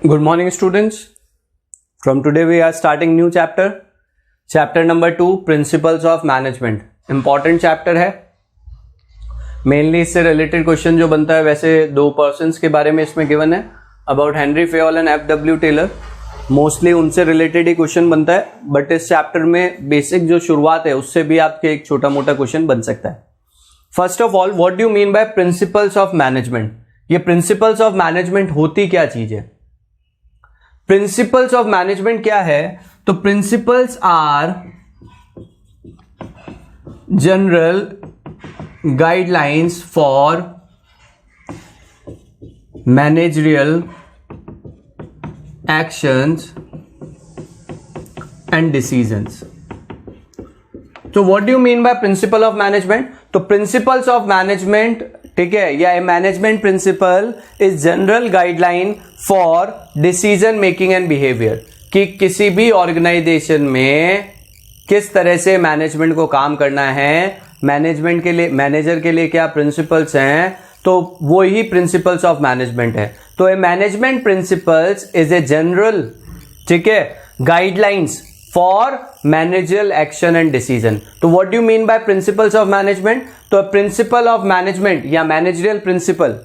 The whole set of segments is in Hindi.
Good morning students. From today we are starting new chapter. Chapter number 2 Principles of Management. Important chapter है. Mainly इससे related question जो बनता है वैसे दो persons के बारे में इसमें given है. About Henry Fayol and F.W. Taylor. Mostly उनसे related ही question बनता है. But इस chapter में basic जो शुरुआत है उससे भी आपके एक छोटा मोटा question बन सकता है. First of all, what do you mean by principles of management? ये प्रिंसिपल्स ऑफ मैनेजमेंट होती क्या चीज है? प्रिंसिपल्स ऑफ मैनेजमेंट क्या है? तो principles are general guidelines for managerial actions and decisions. तो what do you mean by principle of management? तो प्रिंसिपल्स ऑफ मैनेजमेंट, ठीक है, या management principle is general guideline for decision making and behaviour, कि किसी भी ऑर्गेनाइजेशन में किस तरह से मैनेजमेंट को काम करना है, मैनेजमेंट के लिए, मैनेजर के लिए क्या प्रिंसिपल्स हैं, तो वो ही प्रिंसिपल्स ऑफ मैनेजमेंट है. तो a management principles is a general, ठीक है, guidelines for managerial action and decision. तो what do you mean by principles of management? तो प्रिंसिपल ऑफ मैनेजमेंट या managerial principle,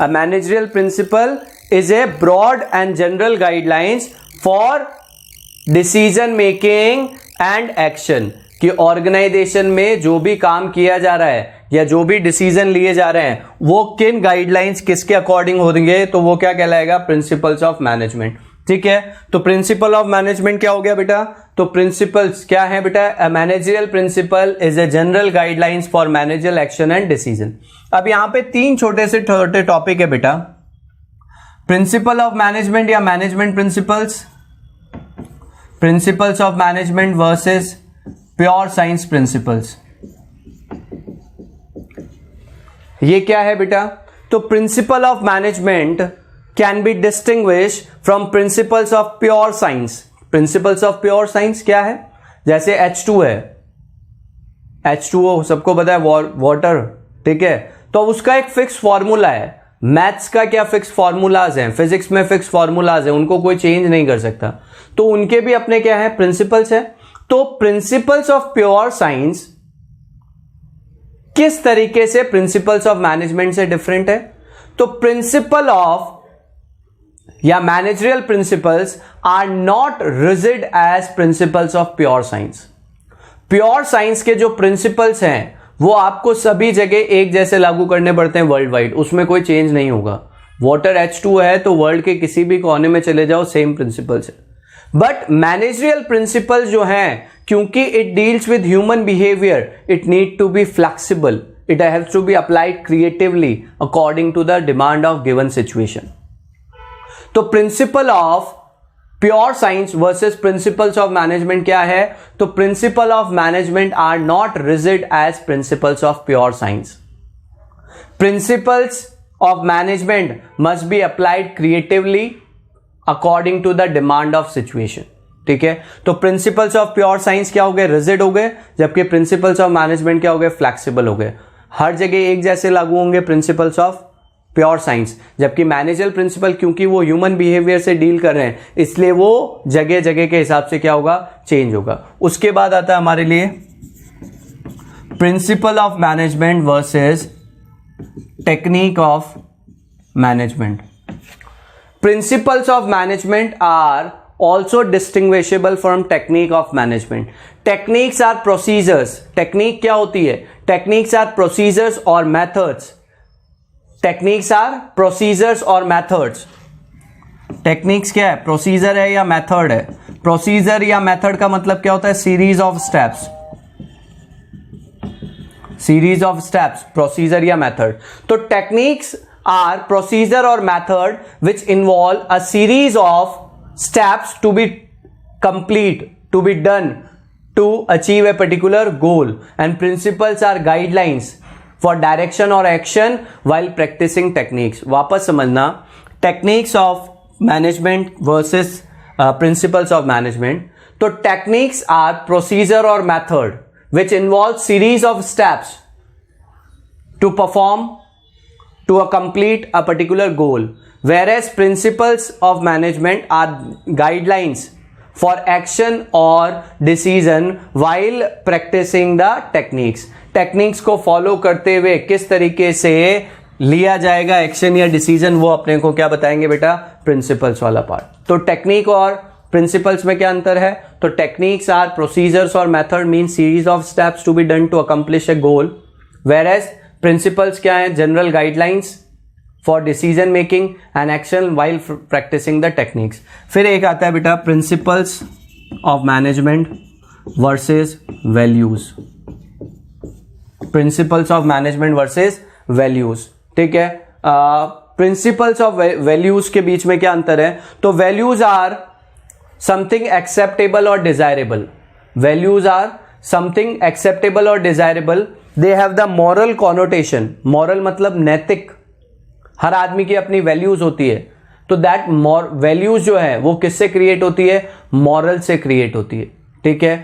a managerial principle is a broad and general guidelines for decision making and action, कि ऑर्गेनाइजेशन में जो भी काम किया जा रहा है या जो भी डिसीजन लिए जा रहे हैं वो किन गाइडलाइंस किसके अकॉर्डिंग होंगे, तो वो क्या कहलाएगा? Principles of management. ठीक है, तो प्रिंसिपल ऑफ मैनेजमेंट क्या हो गया बेटा? तो प्रिंसिपल्स क्या है बेटा? A managerial principle is a general guidelines for managerial action and decision. अब यहां पे तीन छोटे से छोटे टॉपिक है बेटा. प्रिंसिपल ऑफ मैनेजमेंट या management principles, principles of management versus pure science principles. ये क्या है बेटा? तो principle of management can be distinguished from principles of pure science. Principles of pure science क्या है? जैसे H2 है, H2O सबको पता है, वाटर, ठीक है, तो उसका एक फिक्स फॉर्मूला है. मैथ्स का क्या फिक्स फॉर्मूलाज हैं, फिजिक्स में फिक्स फॉर्मूलाज हैं, उनको कोई चेंज नहीं कर सकता. तो उनके भी अपने क्या है? प्रिंसिपल्स है. तो प्रिंसिपल्स ऑफ प्योर साइंस किस तरीके से प्रिंसिपल्स ऑफ मैनेजमेंट से डिफरेंट है? तो प्रिंसिपल ऑफ या managerial principles are not rigid as principles of pure science. Pure science के जो प्रिंसिपल्स हैं वो आपको सभी जगह एक जैसे लागू करने पड़ते हैं वर्ल्ड वाइड, उसमें कोई चेंज नहीं होगा. वाटर H2 है तो वर्ल्ड के किसी भी कोने में चले जाओ सेम प्रिंसिपल्स है. बट मैनेजरियल प्रिंसिपल्स जो हैं, क्योंकि it deals with human behaviour, it need to be flexible, it haves to be applied creatively according to the demand of given situation. तो principle of pure science versus principles of management क्या है? तो principle of management are not rigid as principles of pure science. Principles of management must be applied creatively according to the demand of situation. ठीक है, तो प्रिंसिपल्स ऑफ प्योर साइंस क्या हो गए? रिजिड हो गए, जबकि प्रिंसिपल्स ऑफ मैनेजमेंट क्या हो गए? फ्लेक्सिबल हो गए. हर जगह एक जैसे लागू होंगे प्रिंसिपल्स ऑफ प्योर साइंस, जबकि मैनेजरियल प्रिंसिपल क्योंकि वो ह्यूमन बिहेवियर से डील कर रहे हैं इसलिए वो जगह जगह के हिसाब से क्या होगा? चेंज होगा. उसके बाद आता है हमारे लिए principle of management versus technique of management. Principles of management are also distinguishable from technique of management. Techniques are procedures. Technique क्या होती है? टेक्निक्स आर प्रोसीजर्स और मेथड्स. टेक्निक्स आर प्रोसीजर्स और मेथड्स. टेक्निक्स क्या है? प्रोसीजर है या मेथड है? प्रोसीजर या मेथड का मतलब क्या होता है? Series of steps. Series of steps, procedure या मेथड. तो टेक्निक्स आर प्रोसीजर और method which involve a series of steps to be complete, to be done to achieve a particular goal. And principles are guidelines for direction और एक्शन वाइल प्रैक्टिसिंग टेक्निक्स. वापस समझना, techniques of management versus principles of management. तो टेक्निक्स आर प्रोसीजर और method which involve series of steps to perform to complete a particular goal, whereas principles of management are guidelines for action or decision while practicing the techniques. Techniques को फॉलो करते हुए किस तरीके से लिया जाएगा एक्शन या डिसीजन, वो अपने को क्या बताएंगे बेटा, प्रिंसिपल्स वाला पार्ट. तो टेक्निक और प्रिंसिपल्स में क्या अंतर है? तो टेक्निक्स आर प्रोसीजर्स और method mean series of steps to be done to accomplish a goal, where principles क्या है? General guidelines for decision making and action while practising the techniques. फिर एक आता है बेटा principles of management versus values. Principles of management versus values, ठीक है. प्रिंसिपल्स ऑफ वैल्यूज के बीच में क्या अंतर है? तो वैल्यूज आर समथिंग एक्सेप्टेबल और desirable. Values are something acceptable और desirable. They have the moral connotation. Moral मतलब नैतिक. हर आदमी की अपनी वैल्यूज होती है. तो दैट वैल्यूज जो है वो किससे क्रिएट होती है? मॉरल से क्रिएट होती है, ठीक है.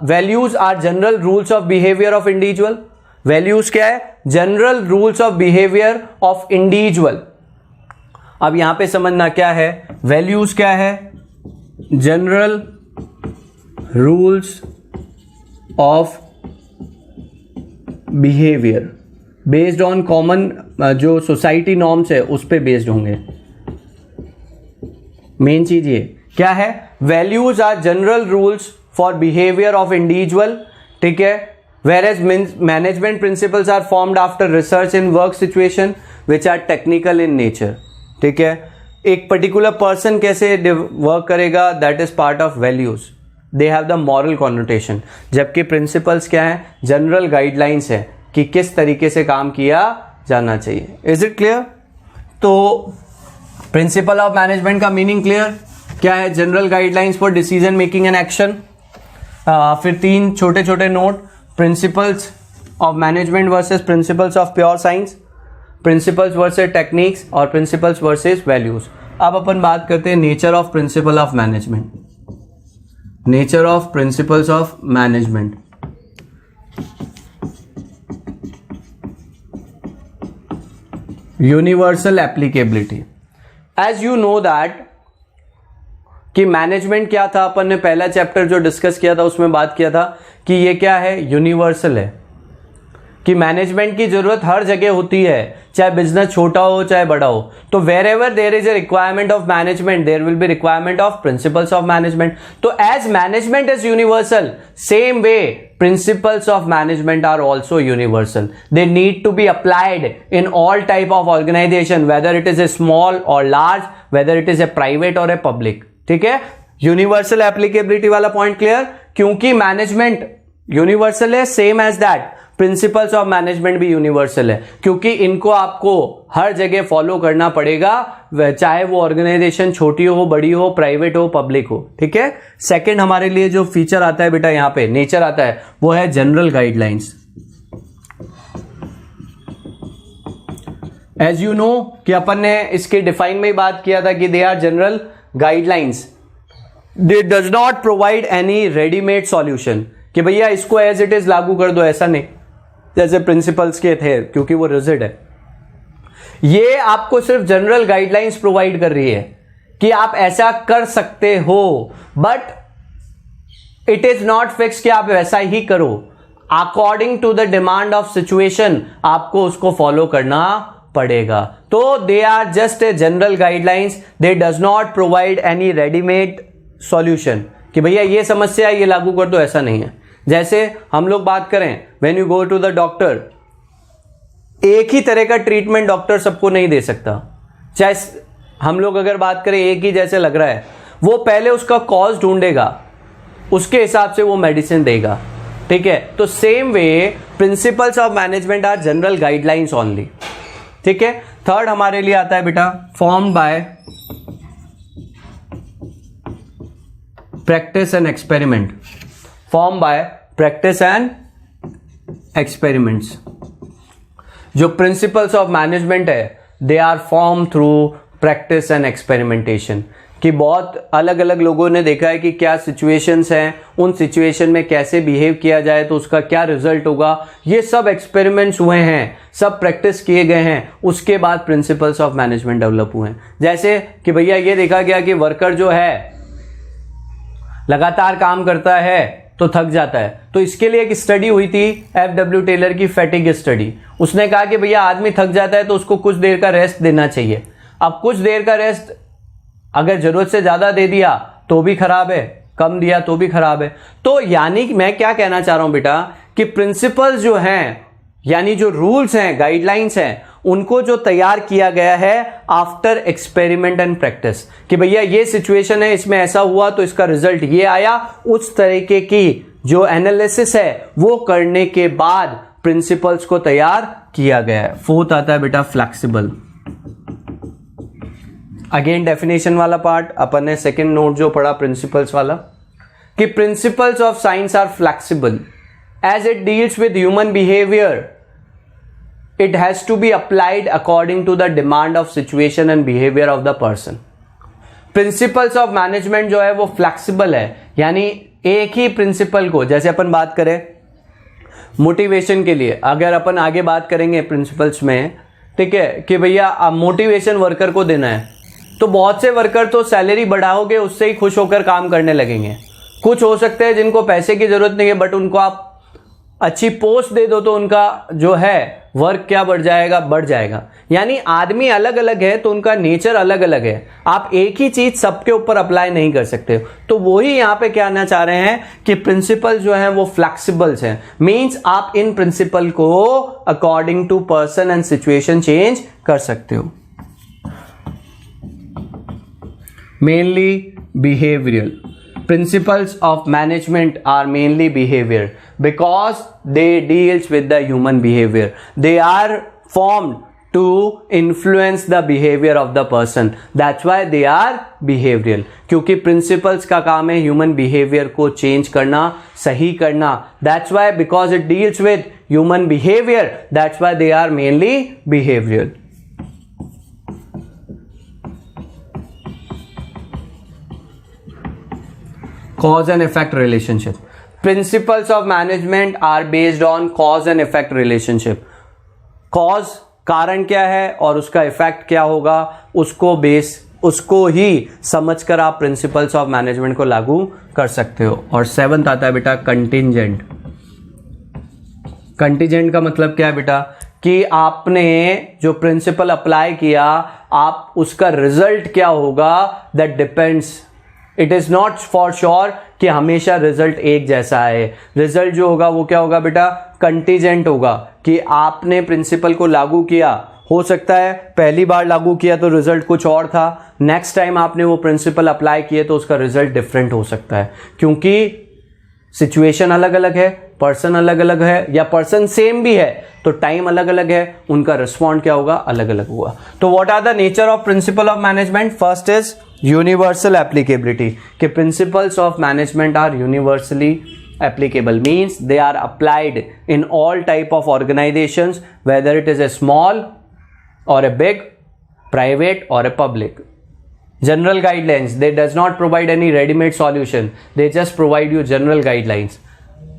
Values are general rules of behaviour of individual. Values क्या है? General rules of behaviour of individual. अब यहां पे समझना क्या है, वैल्यूज क्या है? General rules of behaviour based on common जो सोसाइटी नॉर्म्स है उस पे बेस्ड होंगे. मेन चीज ये क्या है? Values are general rules for behaviour of individual, ठीक है. Whereas management principles are formed after research in work situation which are technical in nature, ठीक है. एक particular person कैसे work करेगा, that is part of values. They have the moral connotation. जबकि principles क्या है? General guidelines है कि किस तरीके से काम किया जाना चाहिए. Is it clear? तो principle of management का meaning clear क्या है? General guidelines for decision making and action. फिर 3 छोटे छोटे note. Principles of management versus principles of pure science, principles versus techniques और प्रिंसिपल्स वर्सेस वैल्यूज. अब अपन बात करते हैं nature of principle of management. Nature of principles of management. Universal applicability. As you know that कि मैनेजमेंट क्या था, अपन ने पहला चैप्टर जो डिस्कस किया था उसमें बात किया था कि ये क्या है? यूनिवर्सल है. कि मैनेजमेंट की जरूरत हर जगह होती है, चाहे बिजनेस छोटा हो चाहे बड़ा हो. तो wherever there is a requirement of management there will be requirement of principles of management. तो as management is universal, same way principles of management are also universal. They need to be applied in all type of organization, whether it is a small or large, whether it is a private or a public. ठीक है. यूनिवर्सल एप्लीकेबिलिटी वाला पॉइंट क्लियर. क्योंकि मैनेजमेंट यूनिवर्सल है, same as that principles of management भी यूनिवर्सल है, क्योंकि इनको आपको हर जगह फॉलो करना पड़ेगा, चाहे वो ऑर्गेनाइजेशन छोटी हो, बड़ी हो, प्राइवेट हो, पब्लिक हो. ठीक है. सेकंड हमारे लिए जो फीचर आता है बेटा, यहां पे नेचर आता है, वो है general guidelines. As you know कि अपन ने इसके डिफाइन में ही बात किया था कि they are general guidelines. They does not provide any readymade solution कि भैया इसको एज इट इज लागू कर दो, ऐसा नहीं जैसे प्रिंसिपल्स के थे, क्योंकि वो रिजिड है. ये आपको सिर्फ जनरल गाइडलाइंस प्रोवाइड कर रही है कि आप ऐसा कर सकते हो, but it is not fix कि आप वैसा ही करो. According to the demand of situation आपको उसको फॉलो करना पड़ेगा. तो they are just a general guidelines. They does not provide any readymade solution कि भैया ये समस्या है, ये लागू कर दो, ऐसा नहीं है. जैसे हम लोग बात करें, when you go to the doctor, एक ही तरह का ट्रीटमेंट डॉक्टर सबको नहीं दे सकता. चाहे हम लोग अगर बात करें एक ही जैसे लग रहा है, वो पहले उसका कॉज ढूंढेगा, उसके हिसाब से वो मेडिसिन देगा. ठीक है. तो same way principles of management are general guidelines only. ठीक है. थर्ड हमारे लिए आता है बेटा formed by practice and experiment. Form by practice and experiments. जो प्रिंसिपल्स ऑफ मैनेजमेंट है, they are form through practice and experimentation. कि बहुत अलग अलग लोगों ने देखा है कि क्या सिचुएशंस हैं, उन सिचुएशन में कैसे बिहेव किया जाए तो उसका क्या रिजल्ट होगा। ये सब एक्सपेरिमेंट्स हुए हैं, सब प्रैक्टिस किए गए हैं, उसके बाद प्रिंसिपल्स ऑफ मैनेजमेंट डेवलप हुए हैं। जैसे कि भैया ये देखा गया कि वर्कर जो है लगातार काम करता है तो थक जाता है, तो इसके लिए एक स्टडी हुई थी FW टेलर की, फैटिग स्टडी। उसने कहा कि भैया आदमी थक जाता है तो उसको कुछ देर का रेस्ट देना चाहिए। अब कुछ देर का रेस्ट अगर जरूरत से ज्यादा दे दिया तो भी खराब है, कम दिया तो भी खराब है। तो यानी मैं क्या कहना चाह रहा हूं बेटा कि प्रिंसिपल्स जो हैं, यानी जो रूल्स हैं, गाइडलाइंस हैं, उनको जो तैयार किया गया है आफ्टर एक्सपेरिमेंट एंड प्रैक्टिस, कि भैया ये सिचुएशन है, इसमें ऐसा हुआ तो इसका रिजल्ट ये आया, उस तरीके की जो एनालिसिस है वो करने के बाद प्रिंसिपल्स को तैयार किया गया है। फोर्थ आता है बेटा फ्लेक्सिबल। अगेन डेफिनेशन वाला पार्ट अपन ने सेकेंड नोट जो पढ़ा प्रिंसिपल्स वाला, कि principles of science are flexible as it deals with human behaviour, it has to be applied according to the demand of situation and behavior of the person. Principles of management जो है वो flexible है, यानी एक ही प्रिंसिपल को, जैसे अपन बात करें मोटिवेशन के लिए, अगर अपन आगे बात करेंगे प्रिंसिपल्स में, ठीक है, कि भैया मोटिवेशन वर्कर को देना है, तो बहुत से वर्कर तो सैलरी बढ़ाओगे उससे ही खुश होकर काम करने लगेंगे। कुछ हो सकते हैं जिनको पैसे की जरूरत नहीं है, बट उनको आप अच्छी पोस्ट दे दो तो उनका जो है वर्क क्या बढ़ जाएगा। यानी आदमी अलग अलग है तो उनका नेचर अलग अलग है, आप एक ही चीज सबके ऊपर अप्लाई नहीं कर सकते। तो वही यहां पे कहना चाह रहे हैं कि प्रिंसिपल जो है वो फ्लेक्सिबल्स हैं, मींस आप इन प्रिंसिपल को according to person and situation change कर सकते हो। Mainly behavioural, principles of management are mainly behavior because they deals with the human behavior. They are formed to influence the behavior of the person. That's why they are behavioral. क्योंकि principles का काम है human behavior को change करना, सही करना. That's why because it deals with human behavior, that's why they are mainly behavioral. Cause and effect relationship. Principles of management are based on cause and effect relationship. Cause कारण क्या है और उसका इफेक्ट क्या होगा, उसको ही समझकर आप प्रिंसिपल्स ऑफ मैनेजमेंट को लागू कर सकते हो। और सेवंथ आता है बेटा कंटिजेंट। कंटिजेंट का मतलब क्या है बेटा, कि आपने जो प्रिंसिपल अप्लाई किया, आप उसका रिजल्ट क्या होगा, that depends. It is not for sure कि हमेशा रिजल्ट एक जैसा आए। रिजल्ट जो होगा वो क्या होगा बेटा, कंटीजेंट होगा, कि आपने प्रिंसिपल को लागू किया, हो सकता है पहली बार लागू किया तो रिजल्ट कुछ और था, नेक्स्ट टाइम आपने वो प्रिंसिपल अप्लाई किए तो उसका रिजल्ट डिफरेंट हो सकता है, क्योंकि सिचुएशन अलग अलग है, पर्सन अलग अलग है, या पर्सन सेम भी है तो टाइम अलग अलग है, उनका रिस्पॉन्ड क्या होगा, अलग अलग होगा। तो what are the nature of principle of management? First is universal applicability, कि principles of management are universally applicable, means they are applied in all type of organizations, whether it is a small or a big, private or a public. General guidelines, they does not provide any ready-made solution, they just provide you general guidelines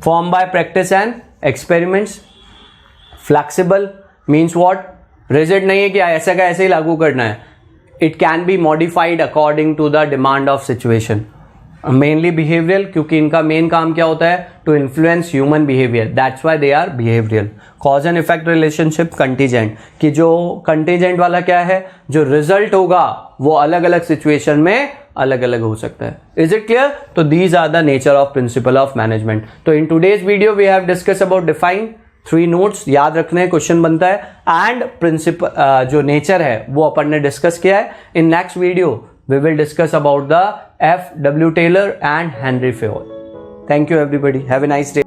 formed by practice and experiments. Flexible means what? rigid नहीं है कि ऐसा का ऐसे ही लागू करना है, it can be modified according to the demand of situation. Mainly behavioural, क्योंकि इनका मेन काम क्या होता है, to influence human behaviour, that's why they are behavioural. Cause and effect relationship contingent, कि जो कंटीजेंट वाला क्या है, जो रिजल्ट होगा वो अलग अलग सिचुएशन में अलग अलग हो सकता है. Is it clear? तो these are the nature of principle of management. तो in today's video we have discuss about define 3 notes, याद रखने क्वेश्चन बनता है, एंड प्रिंसिपल जो नेचर है वो अपन ने डिस्कस किया है. In next video we will discuss about the F.W. Taylor and Henry Fayol. Thank you everybody. Have a nice day.